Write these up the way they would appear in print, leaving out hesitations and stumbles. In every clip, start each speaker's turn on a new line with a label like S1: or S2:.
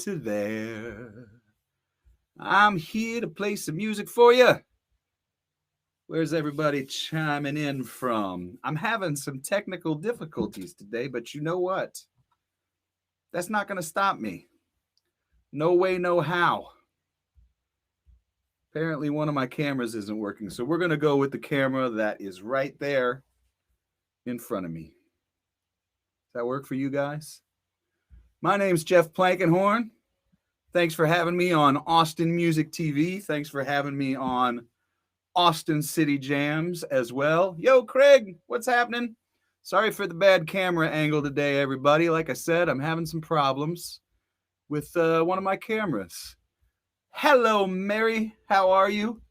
S1: To there. I'm here to play some music for you. Where's everybody chiming in from? I'm having some technical difficulties today, but you know what? That's not going to stop me. No way, no how. Apparently, one of my cameras isn't working, so we're going to go with the camera that is right there in front of me. Does that work for you guys? My name's Jeff Plankenhorn. Thanks for having me on Austin Music TV. Thanks for having me on Austin City Jams as well. Yo, Craig, what's happening? Sorry for the bad camera angle today, everybody. Like I said, I'm having some problems with one of my cameras. Hello, Mary. How are you?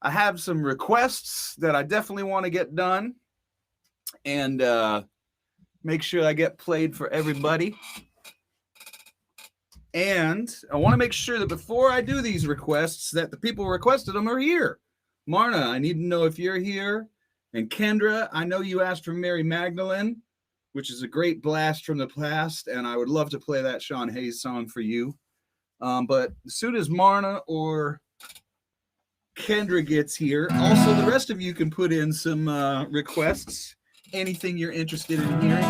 S1: I have some requests that I definitely want to get done and make sure I get played for everybody. And I want to make sure that before I do these requests that the people who requested them are here. Marna, I need to know if you're here. And Kendra, I know you asked for Mary Magdalene, which is a great blast from the past, and I would love to play that Sean Hayes song for you. But as soon as Marna or Kendra gets here, also the rest of you can put in some requests, anything you're interested in hearing.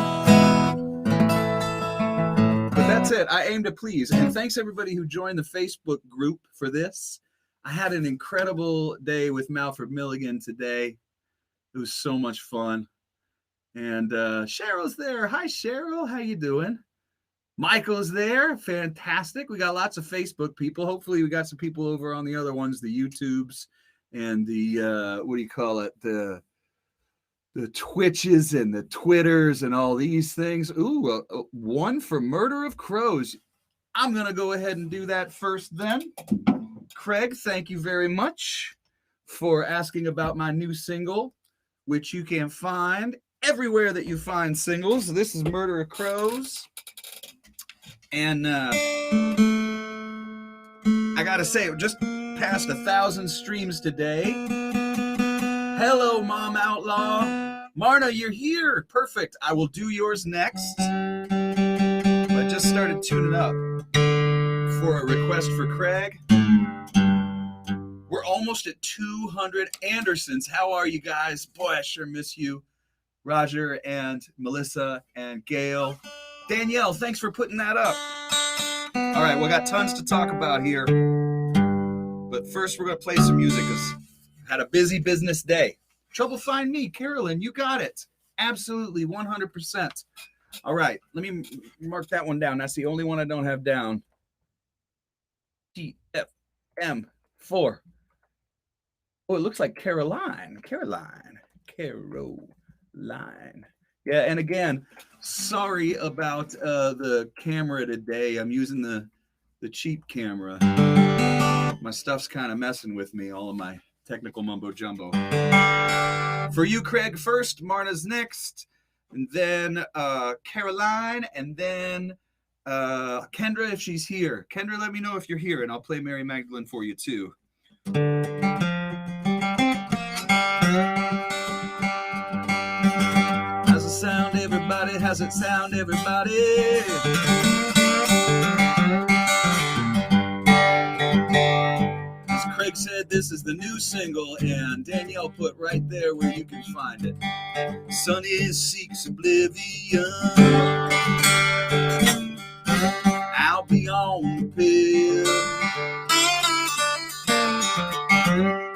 S1: But that's it. I aim to please. And thanks everybody who joined the Facebook group for this. I had an incredible day with Malford Milligan today. It was so much fun. And Cheryl's there. Hi, Cheryl. How you doing? Michael's there. Fantastic. We got lots of Facebook people. Hopefully we got some people over on the other ones, the YouTubes and the, what do you call it? The Twitches and the Twitters and all these things. Ooh, one for Murder of Crows. I'm going to go ahead and do that first then. Craig, thank you very much for asking about my new single, which you can find everywhere that you find singles. This is Murder of Crows. And I got to say, it just passed 1,000 streams today. Hello, Mom Outlaw. Marna, you're here. Perfect. I will do yours next. I just started tuning up for a request for Craig. We're almost at 200 Andersons. How are you guys? Boy, I sure miss you. Roger and Melissa and Gail. Danielle, thanks for putting that up. All right, we got tons to talk about here. But first, we're going to play some music because I had a busy business day. Trouble Find Me, Carolyn, you got it. Absolutely, 100%. All right, let me mark that one down. That's the only one I don't have down. TFM4. Oh, it looks like Caroline. Yeah, and again, sorry about the camera today. I'm using the cheap camera. My stuff's kind of messing with me, all of my technical mumbo jumbo. For you, Craig, first, Marna's next, and then Caroline, and then Kendra if she's here. Kendra, let me know if you're here, and I'll play Mary Magdalene for you too. How's it sound, everybody? How's it sound, everybody? Craig said this is the new single, and Danielle put right there where you can find it. Sunny seeks oblivion. I'll be on the pill,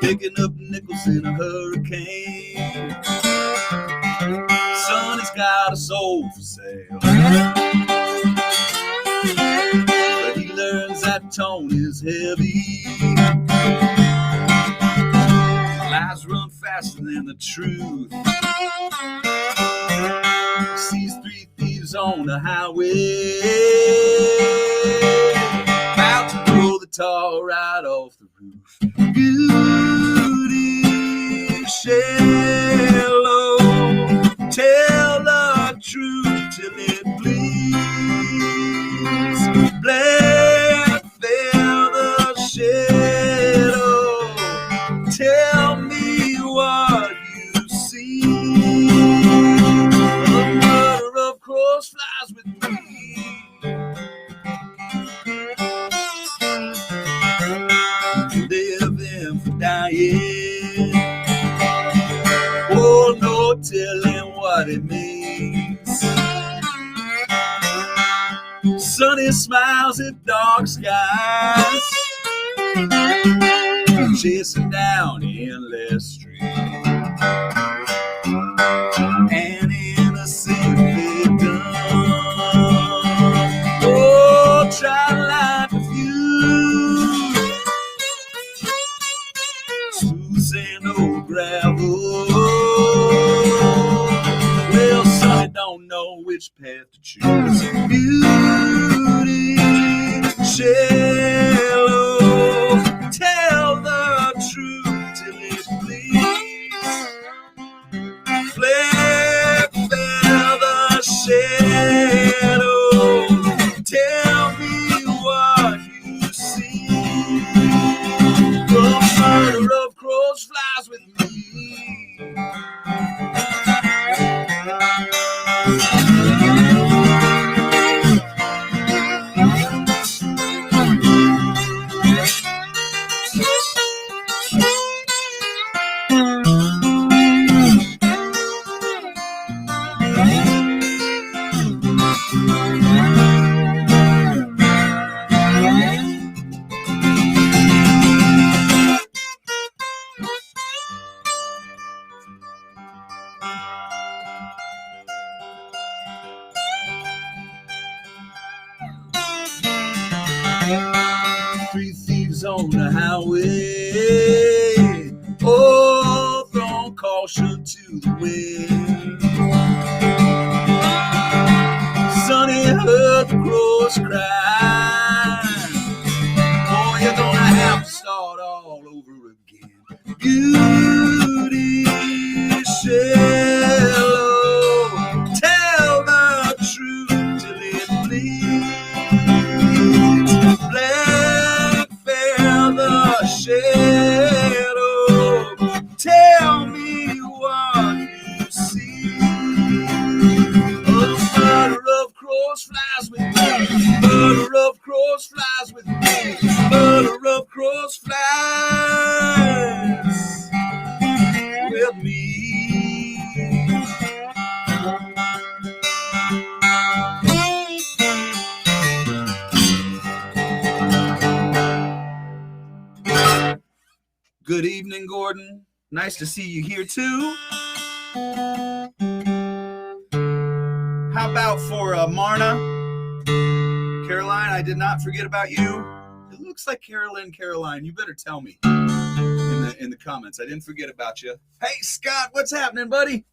S1: picking up nickels in a hurricane. Sonny's got a soul for sale, but he learns that tone is heavy. Lies run faster than the truth. Sees three thieves on the highway, about to throw the tar right off the roof. Beauty shallow, tell the truth till it bleeds. Black feather shadow, tell me what you see. The murder of crows flies with me. Lonely smiles at dark skies, chasing down endless streets, an innocent victim. Oh, try to light the fuse, smooth sand or gravel. Well, Sonny don't know which path to choose. Beauty, shallow, tell the truth till it bleeds. Black feather shadow, tell me what you see. The murder of crows flies with me. Three thieves on the highway, oh, throwing caution to the wind. Sonny heard the crows cry, oh, you're gonna have to start all over again. Beauty, shallow, tell the truth till it bleeds. Black feather shadow, tell me what you see. Oh, murder of crows flies with me. Murder of crows flies with me. Murder of crows flies with me. Good evening, Gordon. Nice to see you here too. How about for Marna? Caroline, I did not forget about you. It looks like Caroline. You better tell me in the comments. I didn't forget about you. Hey, Scott, what's happening, buddy?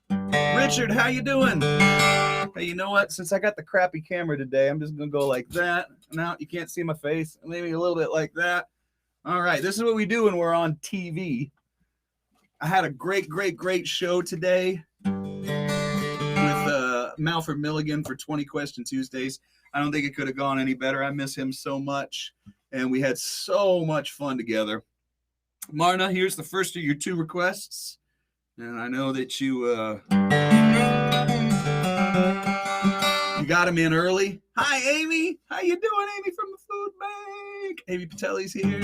S1: Richard, how you doing? Hey, you know what? Since I got the crappy camera today, I'm just going to go like that. Now you can't see my face. Maybe a little bit like that. All right, this is what we do when we're on TV. I had a great show today with Malford Milligan for 20 Question Tuesdays. I don't think it could have gone any better. I miss him so much, and we had so much fun together. Marna, here's the first of your 2 requests, and I know that you got him in early. Hi, Amy. How you doing, Amy from the food bank? Amy Patelli's here.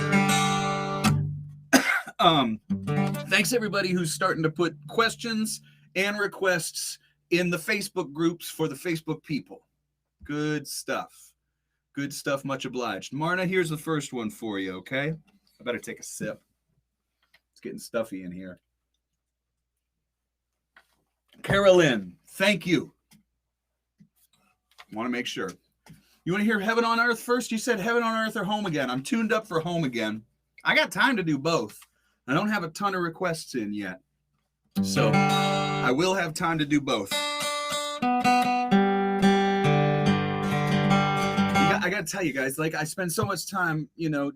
S1: Thanks everybody who's starting to put questions and requests in the Facebook groups for the Facebook people. Good stuff. Good stuff. Much obliged. Marna, here's the first one for you, okay? I better take a sip. It's getting stuffy in here. Carolyn, thank you. Want to make sure. You want to hear Heaven on Earth first? You said Heaven on Earth or Home Again. I'm tuned up for Home Again. I got time to do both. I don't have a ton of requests in yet. So I will have time to do both. I got to tell you guys, like I spend so much time,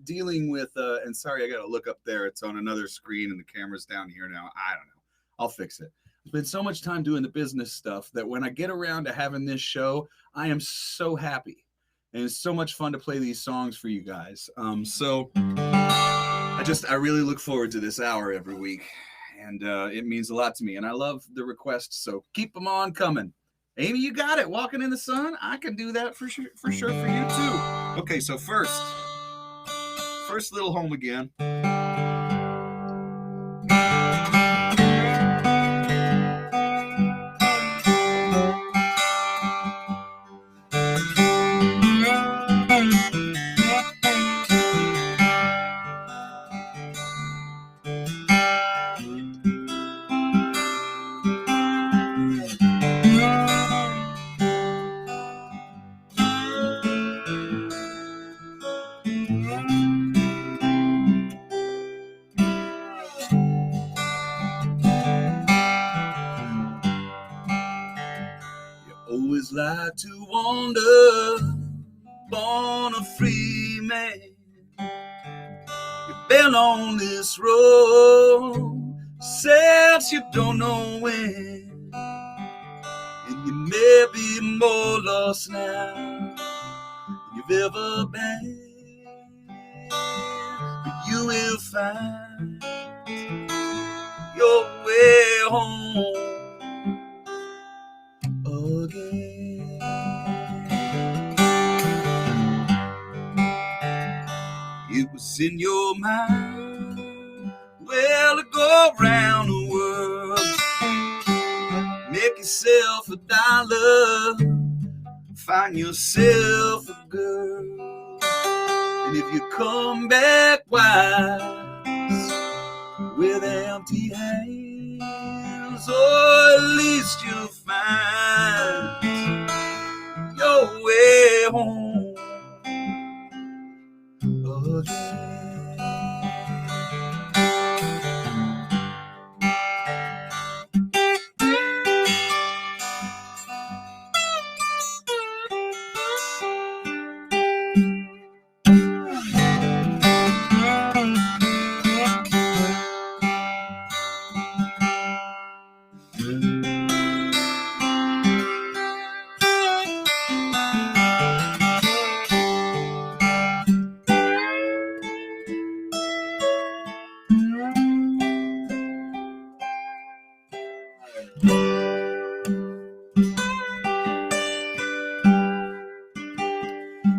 S1: dealing with, and sorry, I got to look up there. It's on another screen and the camera's down here now. I don't know. I'll fix it. I spend so much time doing the business stuff that when I get around to having this show, I am so happy. And it's so much fun to play these songs for you guys. So I really look forward to this hour every week. And it means a lot to me. And I love the requests. So keep them on coming. Amy, you got it. Walking in the Sun. I can do that for sure for you too. Okay, so first little Home Again. fly to wander, born a free man. You've been on this road since you don't know when, and you may be more lost now than you've ever been, but you will find your way home again. It was in your mind, well, to go around the world, make yourself a dollar, find yourself a girl, and if you come back wise with empty hands, or at least you'll find your way home again.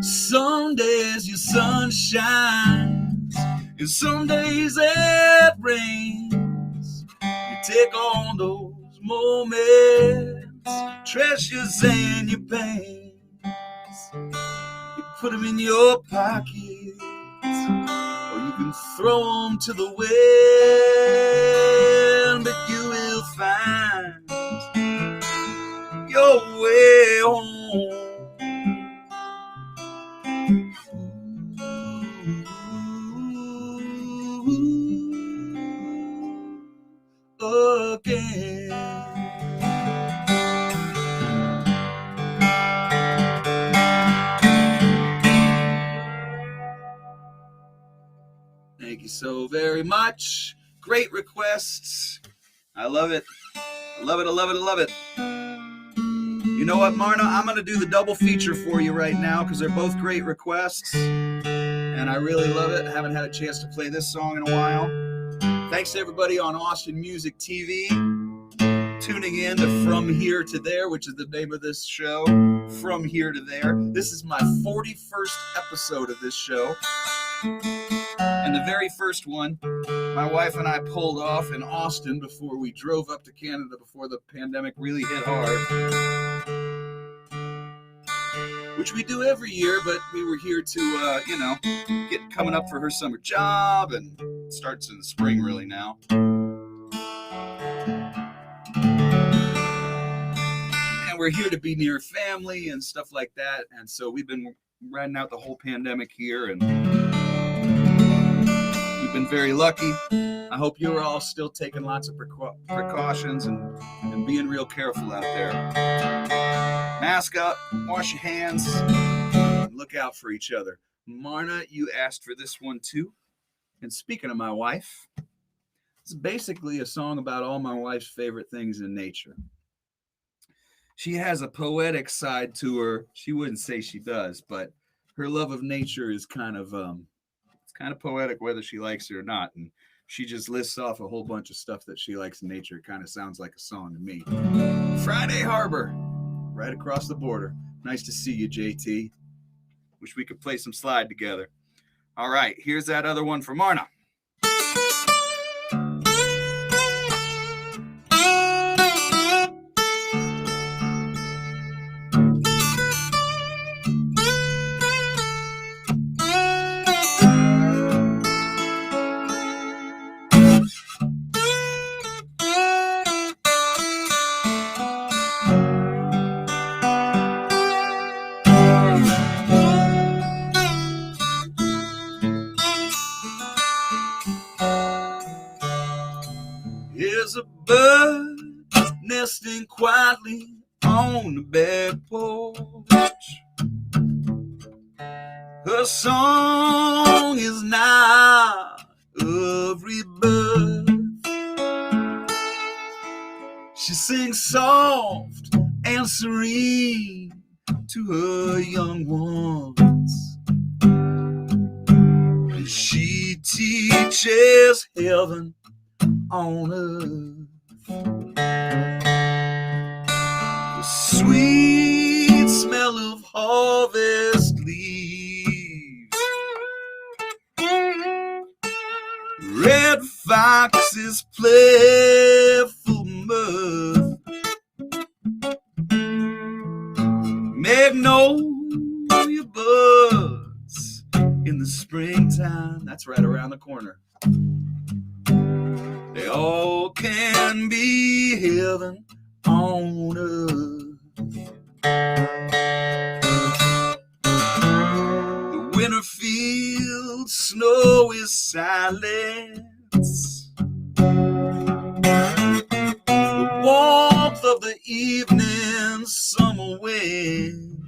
S1: Some days your sun shines, and some days it rains. You take on those moments, treasures and your pains. You put them in your pockets, or you can throw them to the wind, but you will find your way home again. Thank you so very much. Great requests. I love it. I love it. I love it. I love it. You know what, Marna? I'm going to do the double feature for you right now because they're both great requests. And I really love it. I haven't had a chance to play this song in a while. Thanks to everybody on Austin Music TV tuning in to From Here to There, which is the name of this show, From Here to There. This is my 41st episode of this show. And the very first one, my wife and I pulled off in Austin before we drove up to Canada before the pandemic really hit hard. Which we do every year, but we were here to, get coming up for her summer job, and it starts in the spring really now. And we're here to be near family and stuff like that, and so we've been riding out the whole pandemic here, and we've been very lucky. I hope you're all still taking lots of precautions and being real careful out there. Mask up, wash your hands, and look out for each other. Marna, you asked for this one too. And speaking of my wife, it's basically a song about all my wife's favorite things in nature. She has a poetic side to her. She wouldn't say she does, but her love of nature is kind of poetic whether she likes it or not. And she just lists off a whole bunch of stuff that she likes in nature. It kind of sounds like a song to me. Friday Harbor, right across the border. Nice to see you, JT. Wish we could play some slide together. All right, here's that other one for Marna. There's a bird nesting quietly on the back porch. Her song is now of rebirth. She sings soft and serene to her young ones. And she teaches heaven on earth. The sweet smell of harvest leaves, red foxes' playful mirth, magnolia buds in the springtime. That's right around the corner. They all can be heaven on earth. The winter field snow is silence. The warmth of the evening summer wind.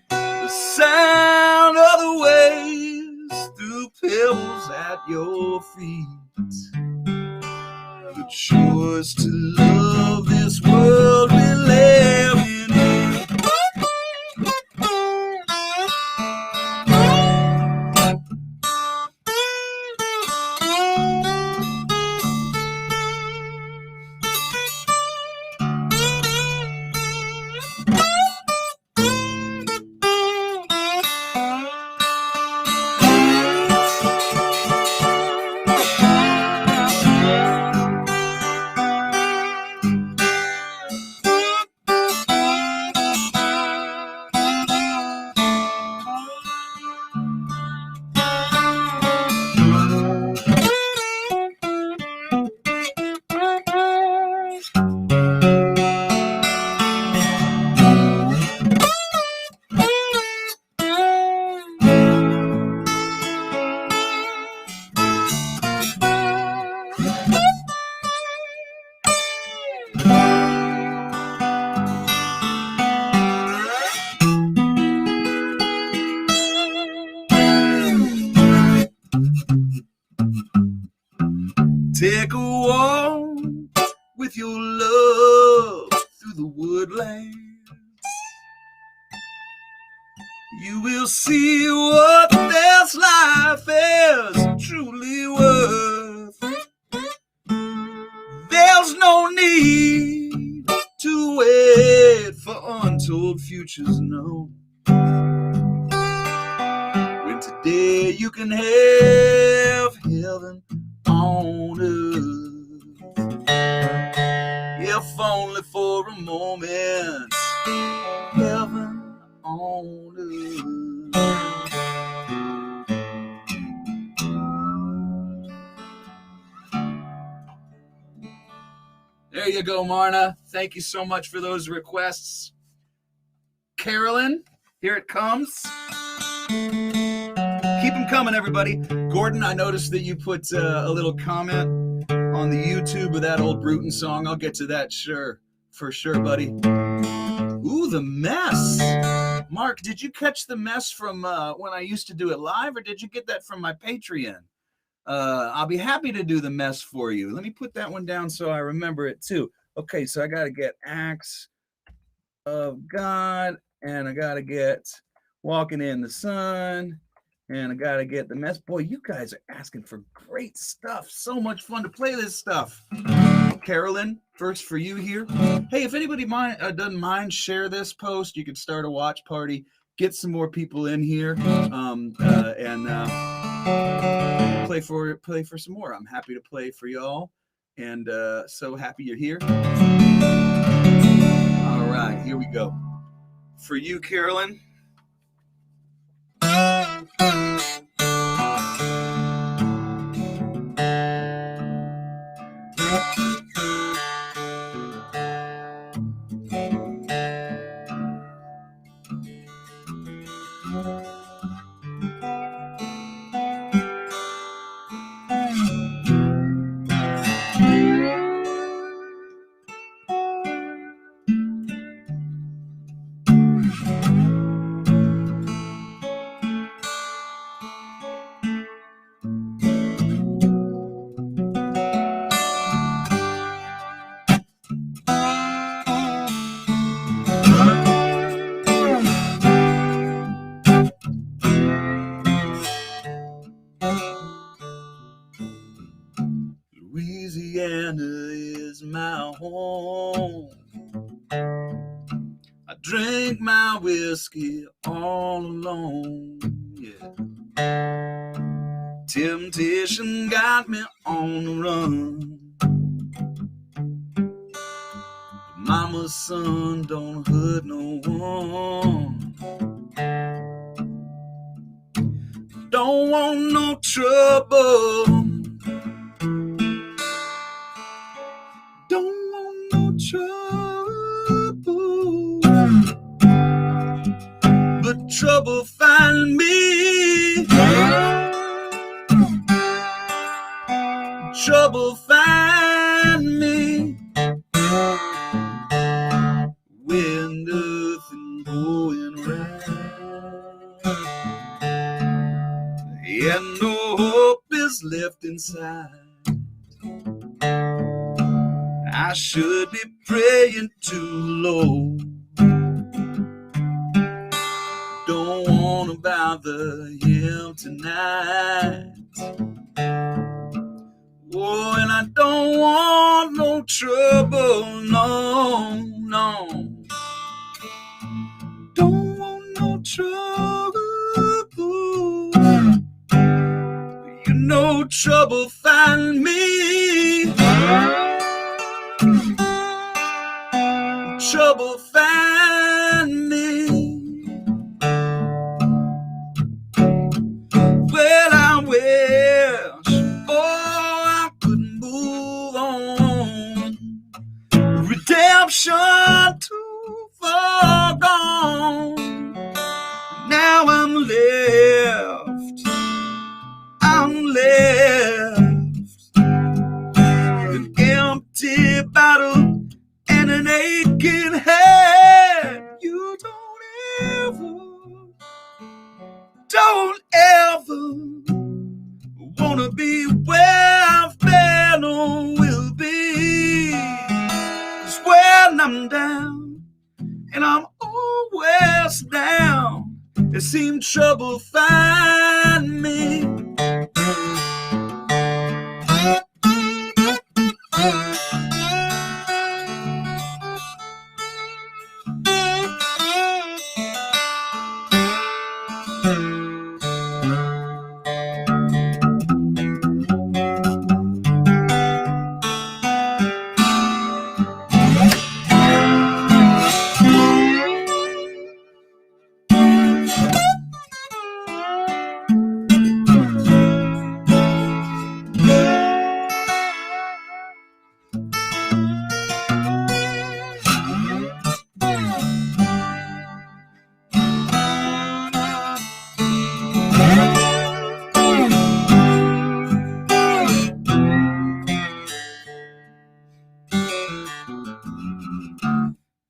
S1: The sound of the waves through pebbles at your feet. The choice to love this world we live in. Take a walk with your love through the woodlands. You will see what this life is truly worth. There's no need to wait for untold futures known. When today you can have heaven on earth, if only for a moment. Heaven on earth. There you go, Marna. Thank you so much for those requests. Carolyn, here it comes. Keep them coming, everybody. Gordon, I noticed that you put a little comment on the YouTube of that old Bruton song. I'll get to that for sure, buddy. Ooh, the mess. Mark, did you catch the mess from when I used to do it live, or did you get that from my Patreon? I'll be happy to do the mess for you. Let me put that one down so I remember it too. Okay, so I got to get Acts of God, and I got to get Walking in the Sun, and I got to get the mess. Boy, you guys are asking for great stuff. So much fun to play this stuff. Carolyn, first for you here. Hey, if anybody doesn't mind, share this post. You could start a watch party, get some more people in here, and play for some more. I'm happy to play for y'all, and so happy you're here. All right, here we go. For you, Carolyn. Louisiana is my home. I drink my whiskey all alone, yeah. Temptation got me on the run. Mama's son don't hurt no one. Don't want no trouble. Don't want no trouble. But trouble find me. Trouble find me. When nothing going right, and no hope is left inside, I should be praying too low. Don't want to bother him tonight. Oh, and I don't want no trouble, no, no. Don't want no trouble. You know trouble find me. Trouble find me. Well, I wish, I could move on. Redemption too far gone. Now I'm left an empty bottle and an aching head. You don't ever wanna be where I've been or will be. 'Cause when I'm down, and I'm always down, it seems trouble find me.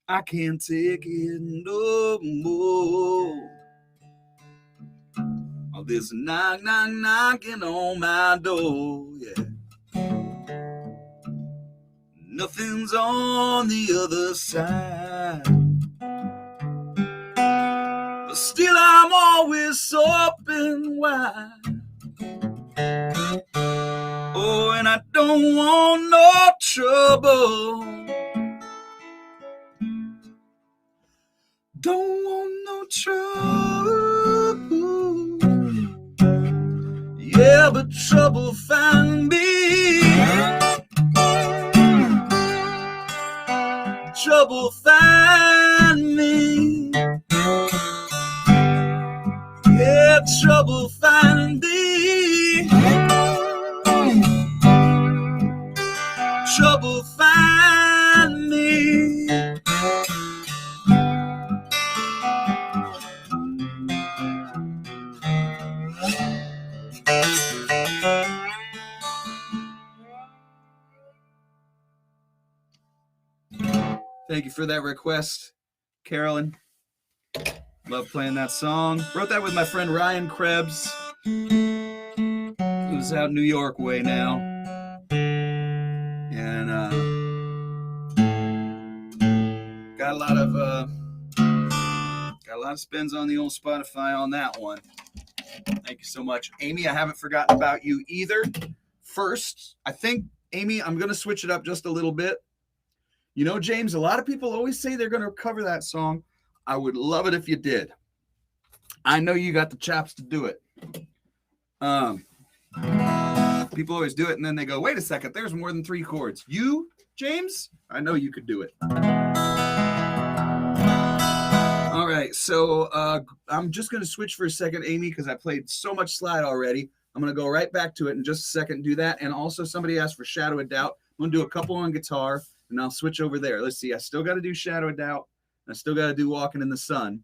S1: I can't take it no more. All this knocking on my door, yeah. Nothing's on the other side, but still I'm always open wide. Oh, and I don't want no trouble. Don't want no trouble. Yeah, but trouble find me. Trouble find me. Yeah, trouble find me. Trouble find me. Thank you for that request, Carolyn. Love playing that song. Wrote that with my friend Ryan Krebs, who's out New York way now. And got a lot of spins on the old Spotify on that one. Thank you so much, Amy. I haven't forgotten about you either. First, I think Amy, I'm going to switch it up just a little bit. You know, James, a lot of people always say they're going to cover that song. I would love it if you did. I know you got the chops to do it. People always do it, and then they go, wait a second, there's more than 3 chords. You, James, I know you could do it. All right, so I'm just going to switch for a second, Amy, because I played so much slide already. I'm going to go right back to it in just a second, do that. And also somebody asked for Shadow of Doubt. I'm going to do a couple on guitar, and I'll switch over there. Let's see, I still got to do Shadow of Doubt. I still got to do Walking in the Sun.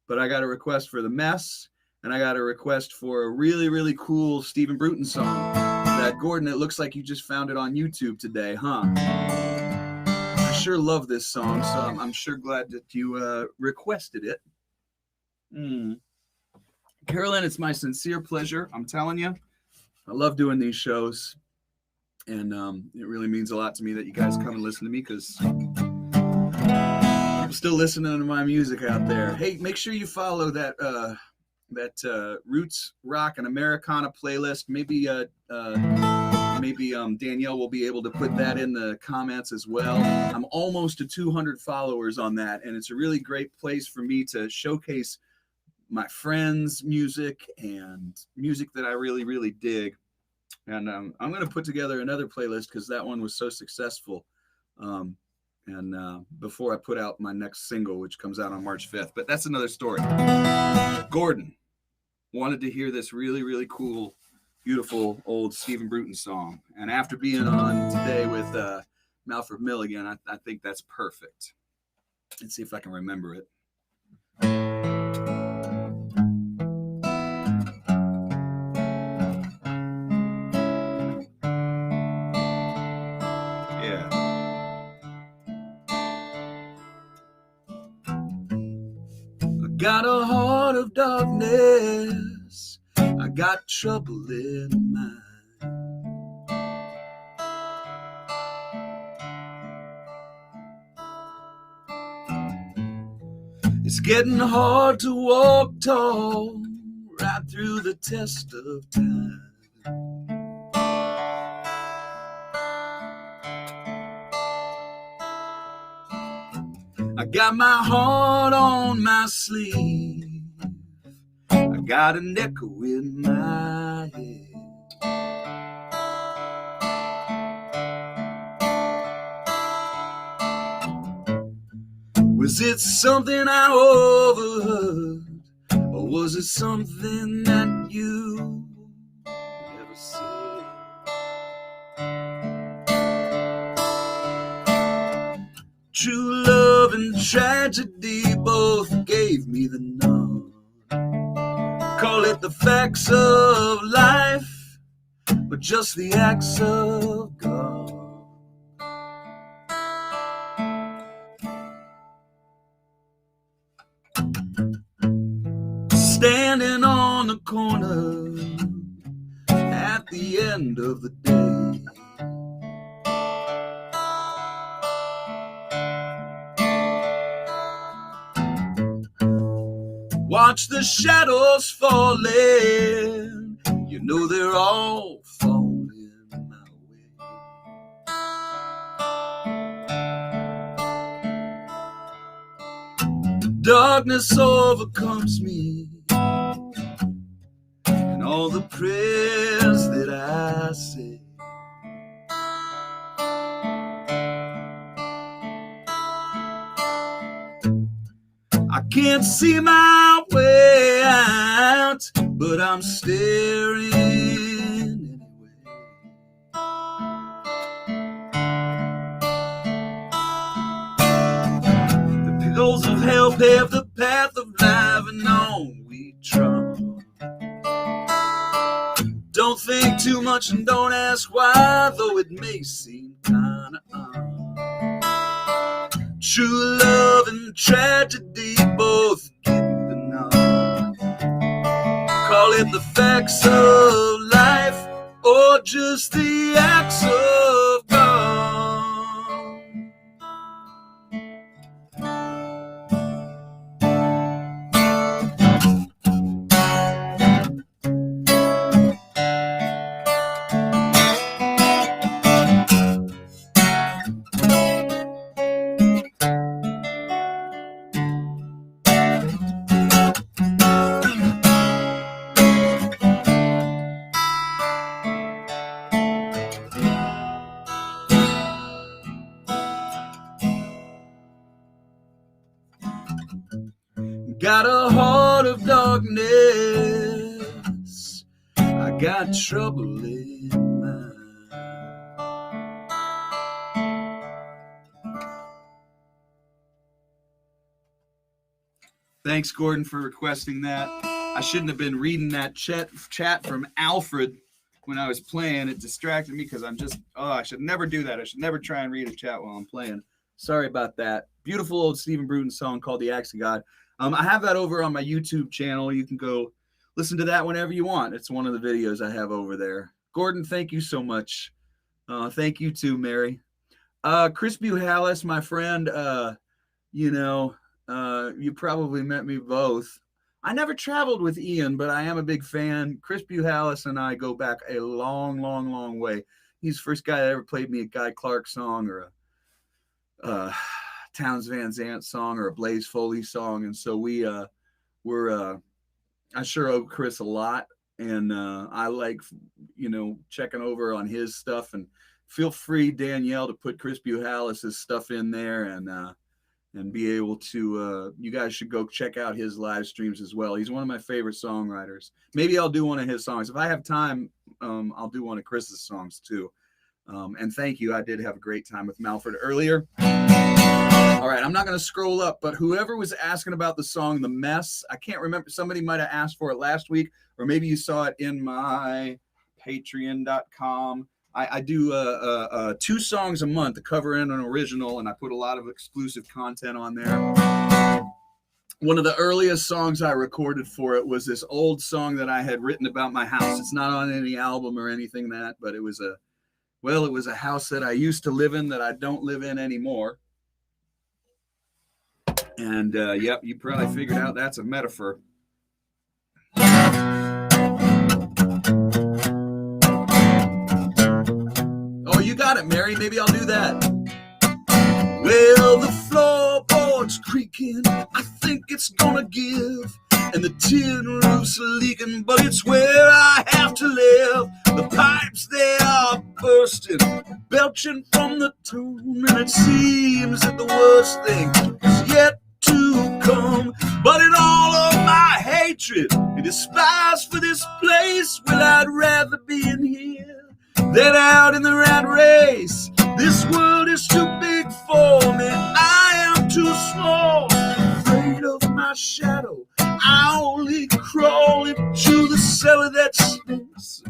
S1: But I got a request for The Mess, and I got a request for a really, really cool Stephen Bruton song. That, Gordon, it looks like you just found it on YouTube today, huh? I sure love this song, so I'm sure glad that you requested it. Carolyn, it's my sincere pleasure. I'm telling you, I love doing these shows. And it really means a lot to me that you guys come and listen to me, because I'm still listening to my music out there. Hey, make sure you follow that Roots Rock and Americana playlist. Maybe Danielle will be able to put that in the comments as well. I'm almost to 200 followers on that, and it's a really great place for me to showcase my friends' music and music that I really, really dig. And I'm going to put together another playlist because that one was so successful. Before I put out my next single, which comes out on March 5th. But that's another story. Gordon wanted to hear this really, really cool, beautiful old Stephen Bruton song. And after being on today with Malford Milligan, I think that's perfect. Let's see if I can remember it. Got a heart of darkness, I got trouble in mind. It's getting hard to walk tall right through the test of time. I got my heart on my sleeve, I got an echo in my head. Was it something I overheard, or was it something that you never said? True love and tragedy both gave me the nod. Call it the facts of life, but just the acts of God. Standing on the corner at the end of the day, watch the shadows falling, you know they're all falling my way. Darkness overcomes me, and all the prayers that I say, I can't see my way out, but I'm staring anyway. The pills of hell pave the path of life, and on we trod. Don't think too much and don't ask why, though it may seem kinda odd. True love and tragedy both give me the nod. Call it the facts of life, or just the acts of God. heart of darkness. I got trouble in mind. Thanks, Gordon, for requesting that. I shouldn't have been reading that chat from Alfred when I was playing. It distracted me because I should never do that. I should never try and read a chat while I'm playing. Sorry about that. Beautiful old Stephen Bruton song called The Axe of God. I have that over on my YouTube channel. You can go listen to that whenever you want. It's one of the videos I have over there. Gordon, thank you so much. Thank you too, Mary. Chris Buhalis, my friend, you probably met me both. I never traveled with Ian, but I am a big fan. Chris Buhalis and I go back a long, long, long way. He's the first guy that ever played me a Guy Clark song or a Townes Van Zandt song or a Blaze Foley song. And so I sure owe Chris a lot. And I like, checking over on his stuff. And feel free, Danielle, to put Chris Buhalis' stuff in there and be able to, you guys should go check out his live streams as well. He's one of my favorite songwriters. Maybe I'll do one of his songs. If I have time, I'll do one of Chris's songs too. And thank you. I did have a great time with Malford earlier. All right, I'm not going to scroll up, but whoever was asking about the song The Mess, I can't remember. Somebody might have asked for it last week, or maybe you saw it in my patreon.com. I do 2 songs a month, a cover and an original, and I put a lot of exclusive content on there. One of the earliest songs I recorded for it was this old song that I had written about my house. It's not on any album or anything but it was a house that I used to live in that I don't live in anymore. And yep, you probably figured out that's a metaphor. Oh, you got it, Mary. Maybe I'll do that. Well, the floorboard's creaking. I think it's gonna give. And the tin roof's leaking, but it's where I have to live. The pipes, they are bursting, belching from the tune. And it seems that the worst thing is yet to come. But in all of my hatred and despise for this place, well, I'd rather be in here than out in the rat race. This world is too big for me. I am too small, afraid of my shadow. I only crawl into the cellar that stinks.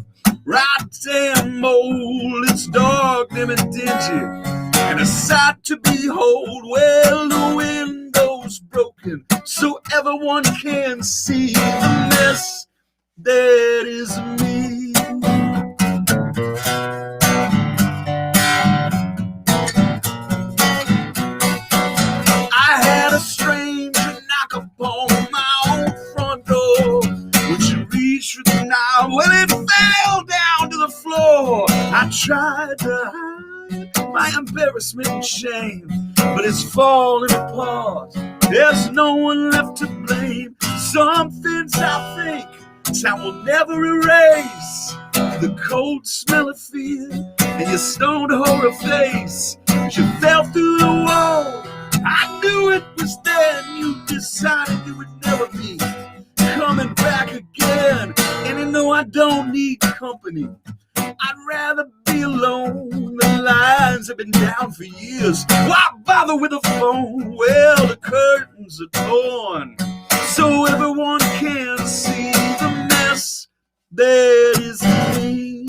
S1: Rotten mold, it's dark, dim and dingy, and a sight to behold. Well, the window's broken, so everyone can see the mess that is me. I had a stranger knock upon my own front door. When she reached for the knob, well, it fell down to the floor. I tried to hide my embarrassment and shame, but it's falling apart. There's no one left to blame. Some things I think time will never erase. The cold smell of fear and your stoned horror face. You fell through the wall. I knew it was then. You decided you would never be coming back again. And you know I don't need company. I'd rather be alone. The lines have been down for years. Why bother with a phone? Well, the curtains are torn so everyone can see the mess that is me.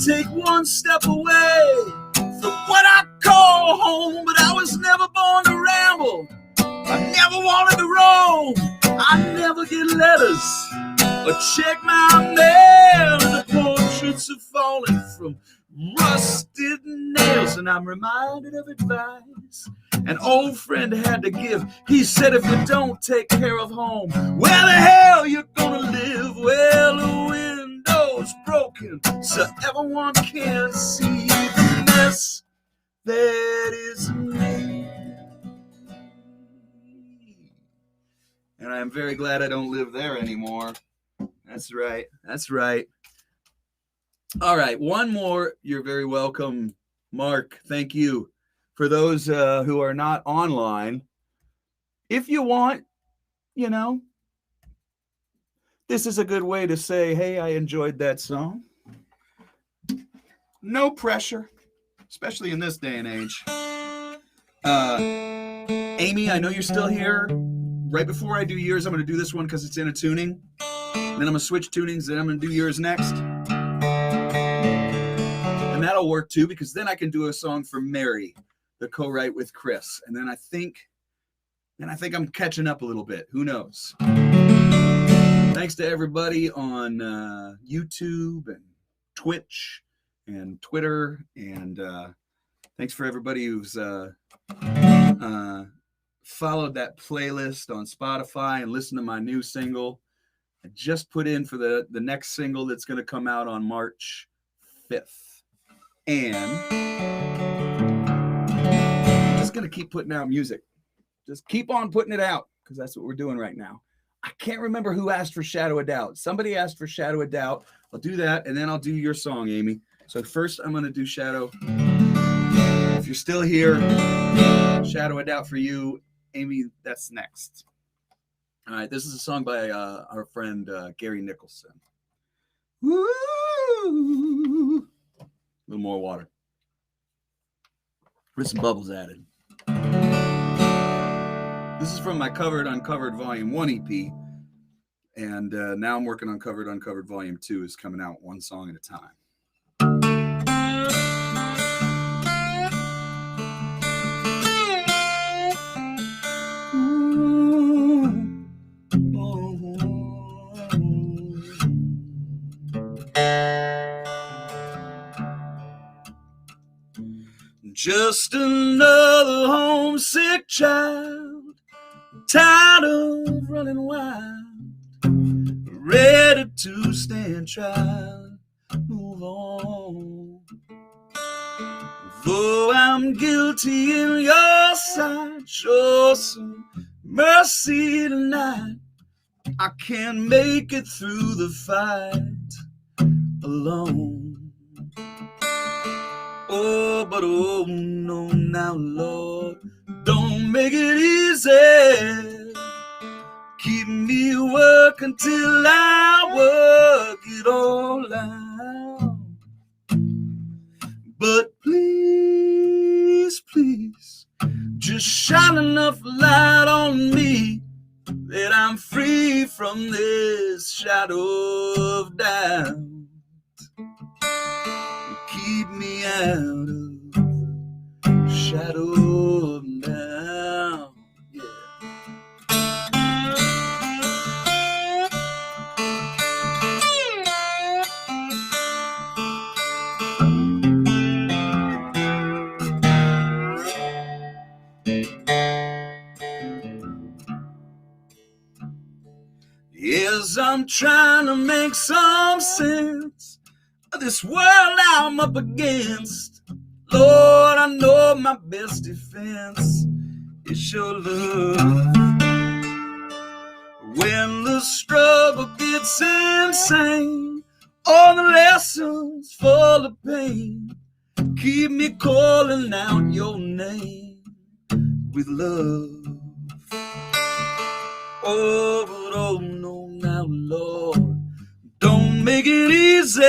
S1: Take one step away from what I call home, but I was never born to ramble. I never wanted to roam. I never get letters or check my mail. The portraits are falling from rusted nails, and I'm reminded of advice An old friend had to give. He said, if you don't take care of home, where the hell you gonna live? Well, the window's broken, so everyone can see the mess that is me. And I'm very glad I don't live there anymore. That's right. That's right. All right. One more. You're very welcome, Mark. Thank you. For those who are not online, if you want, you know, this is a good way to say, hey, I enjoyed that song. No pressure, especially in this day and age. Amy, I know you're still here. Right before I do yours, I'm going to do this one because it's in a tuning. Then I'm going to switch tunings, then I'm going to do yours next. And that'll work too, because then I can do a song for Mary, the co-write with Chris. And then I think I'm catching up a little bit. Who knows? Thanks to everybody on YouTube and Twitch and Twitter. And thanks for everybody who's followed that playlist on Spotify and listened to my new single. I just put in for the next single that's going to come out on March 5th. And I'm just going to keep putting out music. Just keep on putting it out, because that's what we're doing right now. I can't remember who asked for Shadow of Doubt. Somebody asked for Shadow of Doubt. I'll do that, and then I'll do your song, Amy. So first I'm going to do Shadow. If you're still here, Shadow of Doubt for you. Amy, that's next. All right, this is a song by our friend Gary Nicholson. Woo! A little more water. With some bubbles added. This is from my Covered Uncovered Volume 1 EP. And now I'm working on Covered Uncovered Volume 2 is coming out one song at a time. Just another homesick child, tired of running wild, ready to stand trial, move on. Though I'm guilty in your sight, show some mercy tonight. I can't make it through the fight alone. Oh, but oh no now, Lord, don't make it easy. Keep me working till I work it all out. But please, please, just shine enough light on me that I'm free from this shadow of doubt. Keep me out of the shadow of doubt. Yeah. Yes, I'm trying to make some sense of this world I'm up against. Lord, I know my best defense is your love. When the struggle gets insane, all the lessons full of pain, keep me calling out your name with love. Oh, but oh no now, Lord, don't make it easy.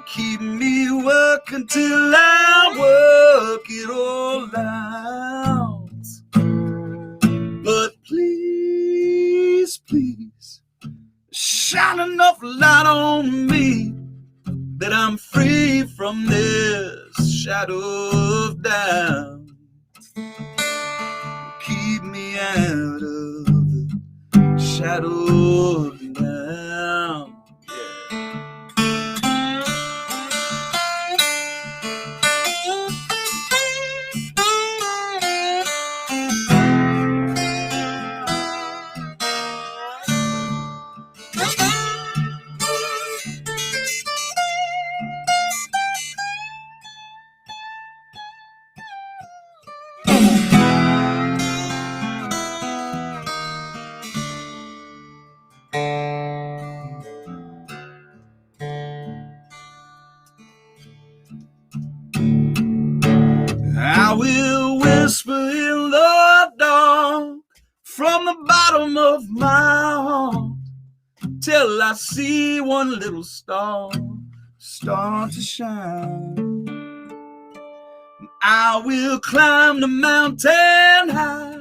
S1: Keep me working till I work it all out. But please, please, shine enough light on me that I'm free from this shadow of doubt. Keep me out of the shadow of doubt. I will whisper in the dark from the bottom of my heart till I see one little star start to shine. I will climb the mountain high,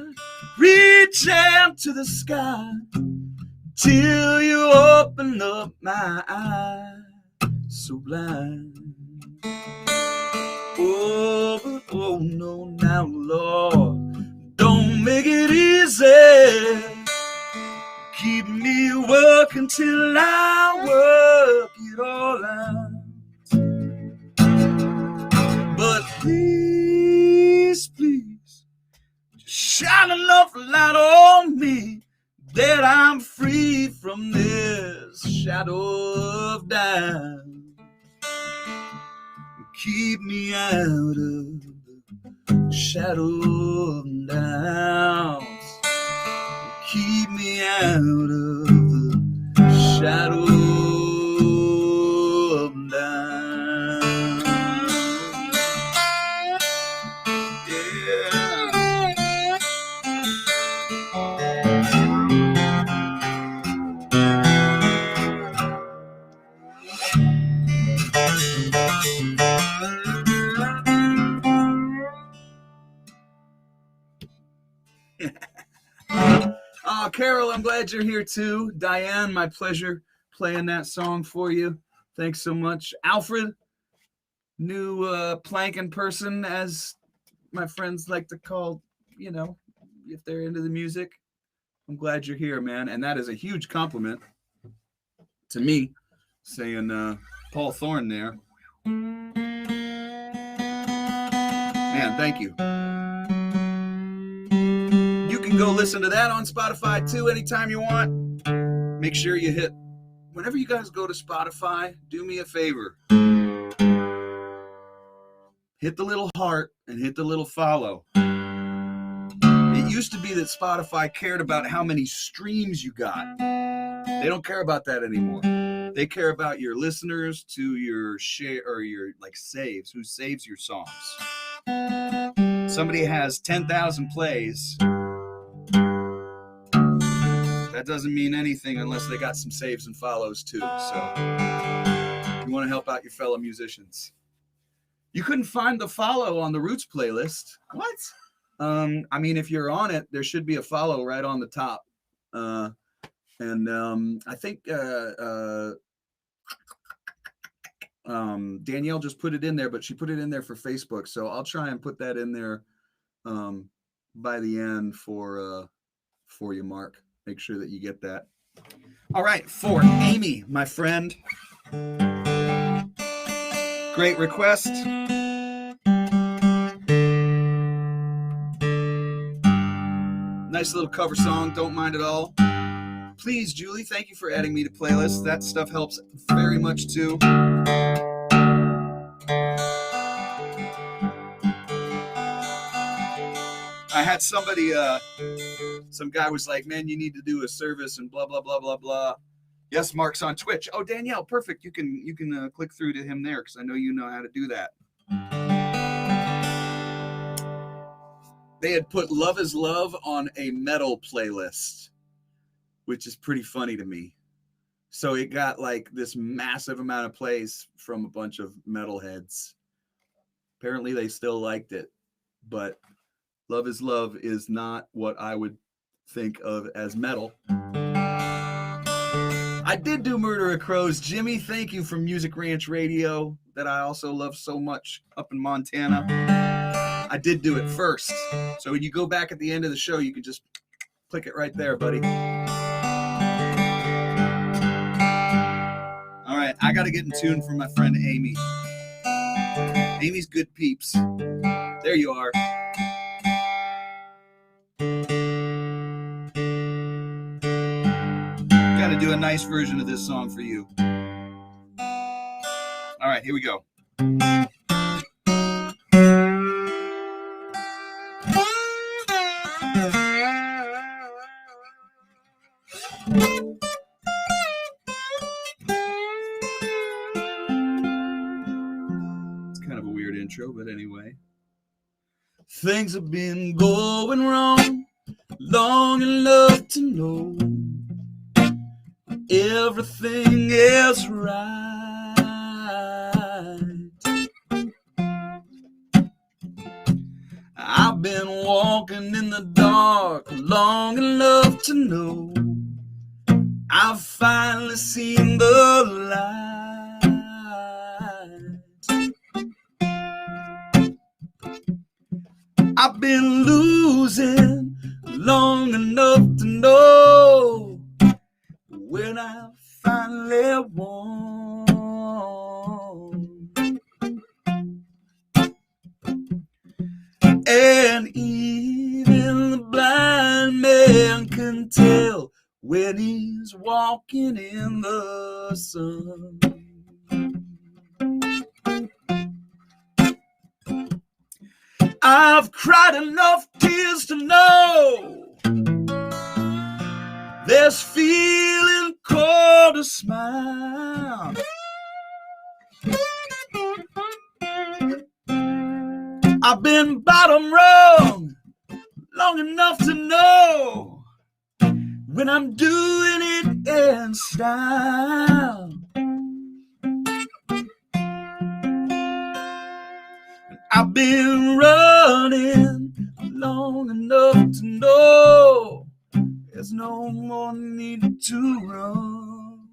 S1: reach out to the sky till you open up my eyes so blind. Oh, but oh no, now Lord, don't make it easy. Keep me working till I work it all out. But please, please, just shine enough light on me that I'm free from this shadow of doubt. Keep me out of the shadow of doubt. Keep me out of the shadow of doubt. Oh, Carol, I'm glad you're here too. Diane, my pleasure playing that song for you. Thanks so much. Alfred, new planking person, as my friends like to call, if they're into the music. I'm glad you're here, man. And that is a huge compliment to me, saying Paul Thorne there. Man, thank you. You can go listen to that on Spotify too anytime you want. Make sure you whenever you guys go to Spotify, do me a favor. Hit the little heart and hit the little follow. It used to be that Spotify cared about how many streams you got. They don't care about that anymore. They care about your listeners to your share or your saves, who saves your songs. Somebody has 10,000 plays. That doesn't mean anything unless they got some saves and follows too. So you want to help out your fellow musicians. You couldn't find the follow on the Roots playlist. What? I mean, if you're on it, there should be a follow right on the top. I think Danielle just put it in there, but she put it in there for Facebook. So I'll try and put that in there by the end for you, Mark. Make sure that you get that. All right, for Amy, my friend. Great request. Nice little cover song, don't mind at all. Please, Julie, thank you for adding me to playlists. That stuff helps very much too. I had somebody, some guy was like, man, you need to do a service and blah, blah, blah, blah, blah. Yes, Mark's on Twitch. Oh, Danielle, perfect. You can click through to him there because I know you know how to do that. They had put Love is Love on a metal playlist, which is pretty funny to me. So it got this massive amount of plays from a bunch of metalheads. Apparently they still liked it, but Love is Love is not what I would think of as metal. I did do Murder of Crows. Jimmy, thank you from Music Ranch Radio that I also love so much up in Montana. I did do it first. So when you go back at the end of the show, you can just click it right there, buddy. All right, I got to get in tune for my friend Amy. Amy's good peeps. There you are. Got to do a nice version of this song for you. All right, here we go. It's kind of a weird intro, but anyway. Things have been going wrong long enough to know everything is right. I've been walking in the dark long enough to know I've finally seen the light. I've been losing long enough to know when I finally won. And even the blind man can tell when he's walking in the sun. I've cried enough tears to know there's feeling called a smile. I've been bottom rung long enough to know when I'm doing it in style. I've been running long enough to know there's no more need to run.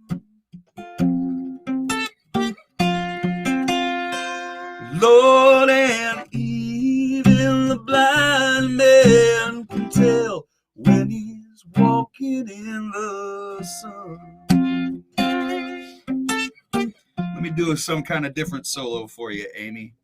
S1: Lord, and even the blind man can tell when he's walking in the sun. Let me do some kind of different solo for you, Amy.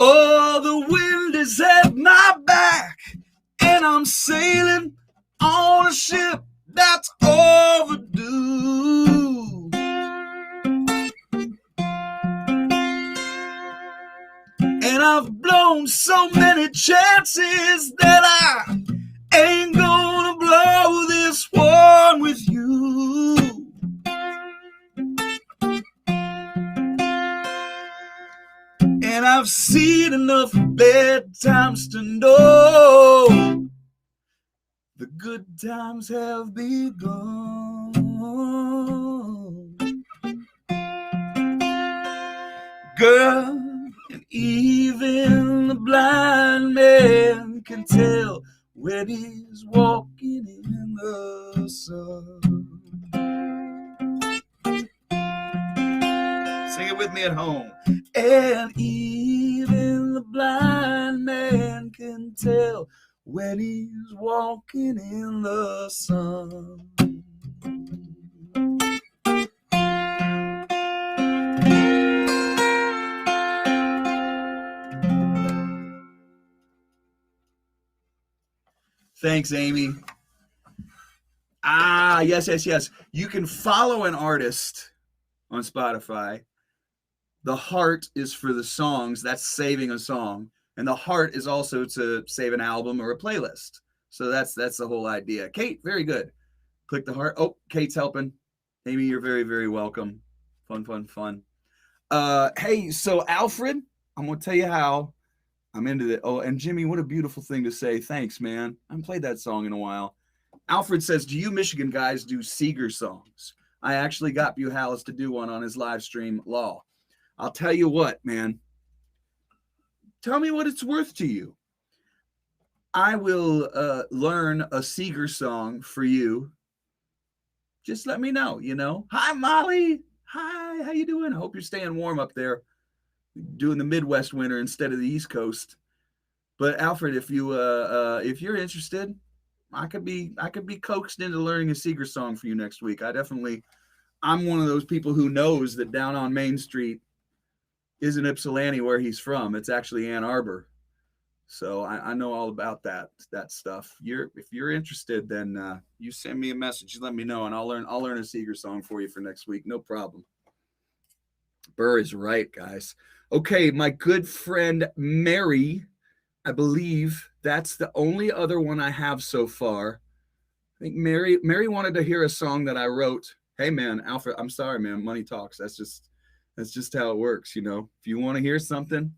S1: Oh, the wind is at my back, and I'm sailing on a ship that's overdue. And I've blown so many chances that I ain't gonna blow this one with you. And I've seen enough bad times to know the good times have begun. Girl, and even the blind man can tell when he's walking in the sun. Sing it with me at home. And even the blind man can tell when he's walking in the sun. Thanks, Amy. Yes. You can follow an artist on Spotify. The heart is for the songs. That's saving a song. And the heart is also to save an album or a playlist. So that's the whole idea. Kate, very good. Click the heart. Oh, Kate's helping. Amy, you're very, very welcome. Fun. Hey, so Alfred, I'm going to tell you how I'm into it. Oh, and Jimmy, what a beautiful thing to say. Thanks, man. I haven't played that song in a while. Alfred says, do you Michigan guys do Seeger songs? I actually got Buhalis to do one on his live stream, Law. I'll tell you what, man. Tell me what it's worth to you. I will learn a Seeger song for you. Just let me know, you know. Hi, Molly. Hi, how you doing? I hope you're staying warm up there, doing the Midwest winter instead of the East Coast. But Alfred, if you're interested, I could be coaxed into learning a Seeger song for you next week. I'm one of those people who knows that down on Main Street isn't Ypsilanti where he's from. It's actually Ann Arbor. So I know all about that stuff. If you're interested, then you send me a message. Let me know, and I'll learn a Seeger song for you for next week. No problem. Burr is right, guys. Okay, my good friend Mary, I believe that's the only other one I have so far. I think Mary wanted to hear a song that I wrote. Hey man, Alfred, I'm sorry, man. Money talks. That's just how it works, you know. If you want to hear something.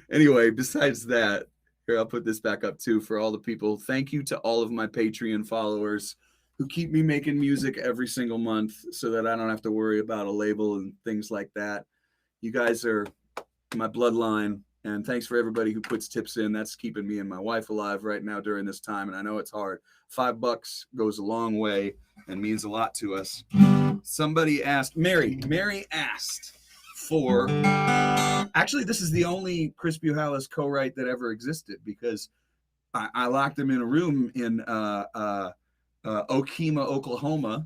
S1: Anyway, besides that, here, I'll put this back up too for all the people. Thank you to all of my Patreon followers who keep me making music every single month so that I don't have to worry about a label and things like that. You guys are my bloodline, and thanks for everybody who puts tips in. That's keeping me and my wife alive right now during this time, and I know it's hard. $5 goes a long way and means a lot to us. Somebody asked, Mary asked for, actually, this is the only Chris Buhalis co-write that ever existed, because I locked him in a room in Okemah, Oklahoma,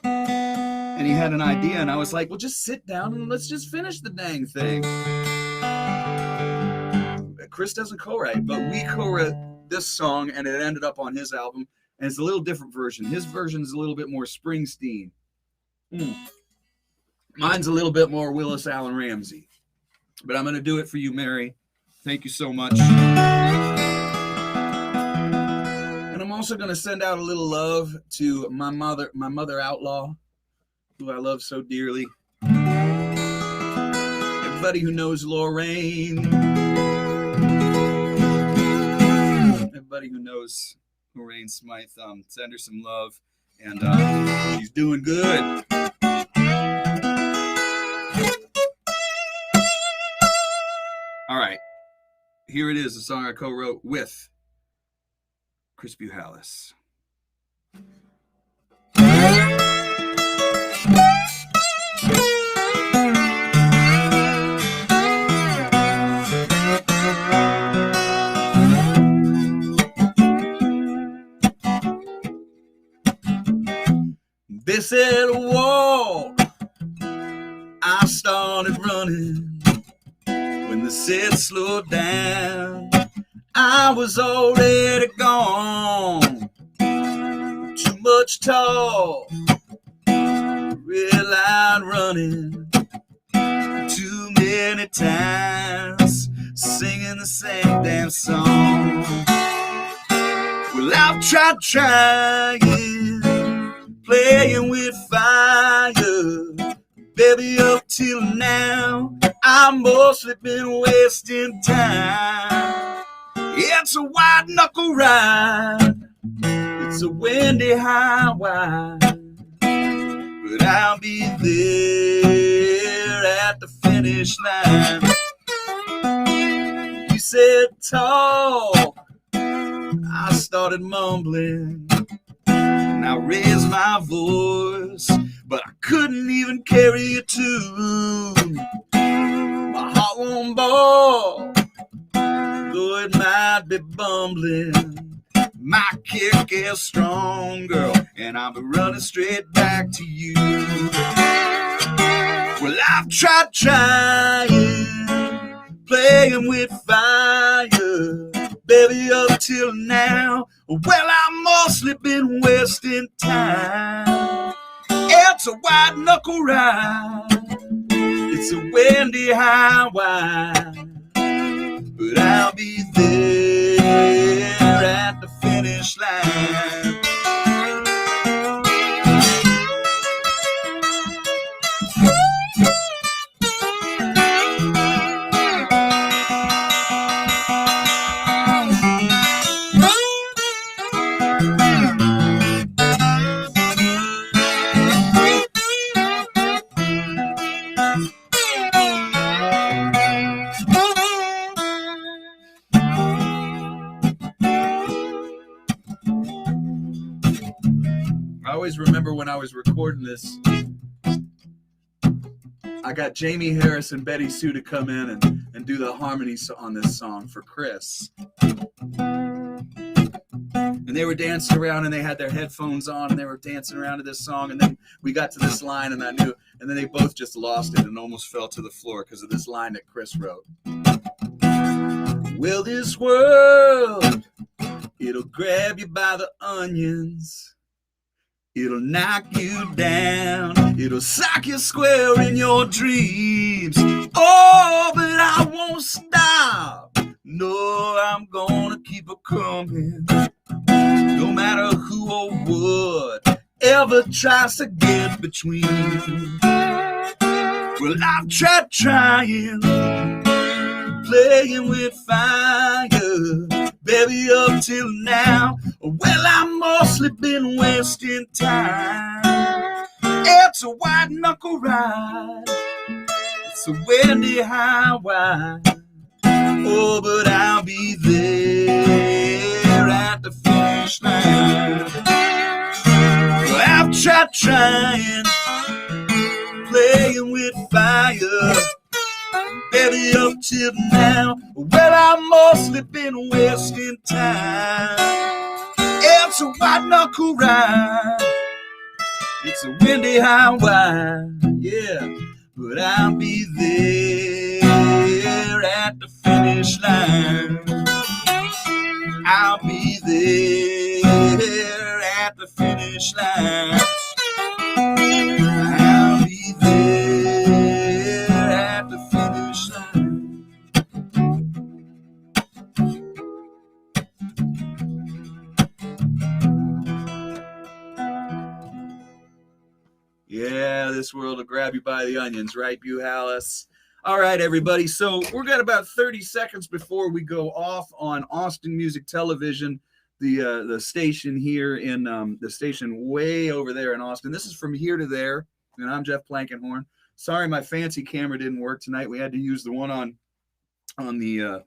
S1: and he had an idea, and I was like, well, just sit down and let's just finish the dang thing. Chris doesn't co-write, but we co-wrote this song, and it ended up on his album, and it's a little different version. His version is a little bit more Springsteen. Mine's a little bit more Willis Allen Ramsey. But I'm going to do it for you, Mary. Thank you so much. And I'm also going to send out a little love to my mother outlaw, who I love so dearly. Everybody who knows Lorraine. Everybody who knows Lorraine Smythe, send her some love. And she's doing good. All right, here it is, a song I co-wrote with Chris Buhalis. They said walk, I started running. When they said slow down, I was already gone. Too much talk, real loud running. Too many times singing the same damn song. Well, I've tried trying, playing with fire. Baby, up till now, I've mostly been wasting time. It's a white knuckle ride, it's a windy highway, but I'll be there at the finish line. You said talk, I started mumbling, and I raised my voice, but I couldn't even carry a tune. My heart won't ball, though it might be bumbling. My kick is strong, girl, and I'll be running straight back to you. Well, I've tried trying, playing with fire, baby, up till now. Well, I've mostly been wasting time. It's a white knuckle ride, it's a windy highway, but I'll be there at the finish line. I always remember when I was recording this, I got Jamie Harris and Betty Sue to come in and do the harmonies on this song for Chris. And they were dancing around and they had their headphones on and they were dancing around to this song. And then we got to this line and I knew, and then they both just lost it and almost fell to the floor because of this line that Chris wrote. Well, this world, it'll grab you by the onions. It'll knock you down. It'll sock you square in your dreams. Oh, but I won't stop. No, I'm gonna keep it coming. No matter who or what ever tries to get between. Well, I've tried trying, playing with fire, baby, up till now. Well, I've mostly been wasting time. It's a white knuckle ride. It's a windy highway. Oh, but I'll be there at the finish line. Well, I've tried trying, playing with fire, baby, up till now. Well, I've mostly been wasting time. It's a white knuckle ride. It's a windy highway, yeah. But I'll be there at the finish line. I'll be there at the finish line. I'll be there at the finish line. Yeah, this world will grab you by the onions, right, Buhalis? All right, everybody. So we're got about 30 seconds before we go off on Austin Music Television, the station here in the station way over there in Austin. This is From Here to There, and I'm Jeff Plankenhorn. Sorry, my fancy camera didn't work tonight. We had to use the one on the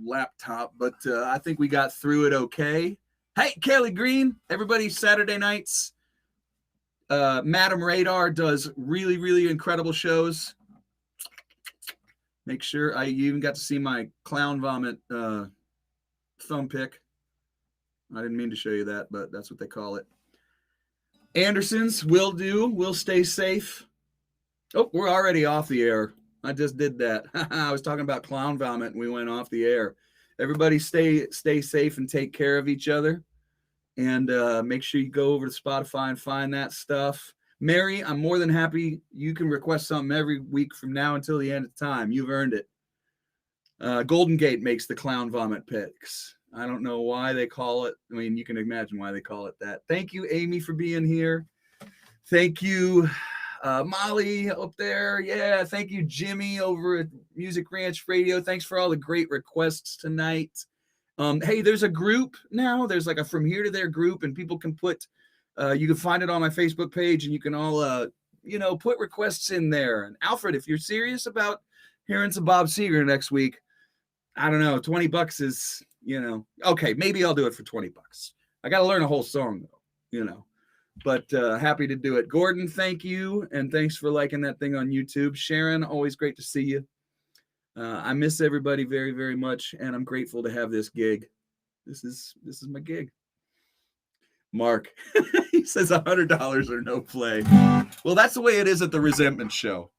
S1: laptop, but I think we got through it okay. Hey, Kelly Green, everybody, Saturday nights. Madam Radar does really, really incredible shows. Make sure you even got to see my clown vomit thumb pick. I didn't mean to show you that, but that's what they call it. Anderson's will do. We'll stay safe. Oh, we're already off the air. I just did that. I was talking about clown vomit and we went off the air. Everybody stay safe and take care of each other. And make sure you go over to Spotify and find that stuff. Mary, I'm more than happy. You can request something every week from now until the end of time. You've earned it. Golden Gate makes the clown vomit picks. I don't know why they call it. I mean, you can imagine why they call it that. Thank you, Amy, for being here. Thank you, Molly up there. Yeah, thank you, Jimmy over at Music Ranch Radio. Thanks for all the great requests tonight. Hey, there's a group now. There's like a From Here to There group, and people can put, you can find it on my Facebook page, and you can all, put requests in there. And Alfred, if you're serious about hearing some Bob Seger next week, I don't know, $20 is, okay, maybe I'll do it for $20. I got to learn a whole song though, but happy to do it. Gordon, thank you. And thanks for liking that thing on YouTube. Sharon, always great to see you. I miss everybody very, very much, and I'm grateful to have this gig. This is my gig. Mark, he says $100 or no play. Well, that's the way it is at the Resentment Show.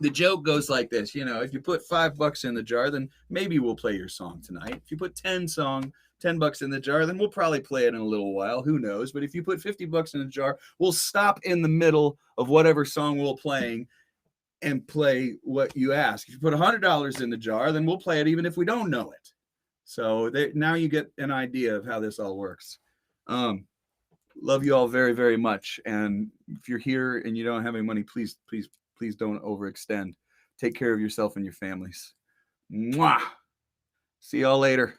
S1: The joke goes like this, if you put $5 in the jar, then maybe we'll play your song tonight. If you put $10 in the jar, then we'll probably play it in a little while. Who knows? But if you put $50 in the jar, we'll stop in the middle of whatever song we're playing and play what you ask. If you put $100 in the jar, then we'll play it even if we don't know it. So now you get an idea of how this all works. Love you all very, very much. And if you're here and you don't have any money, please don't overextend. Take care of yourself and your families. Mwah! See y'all later.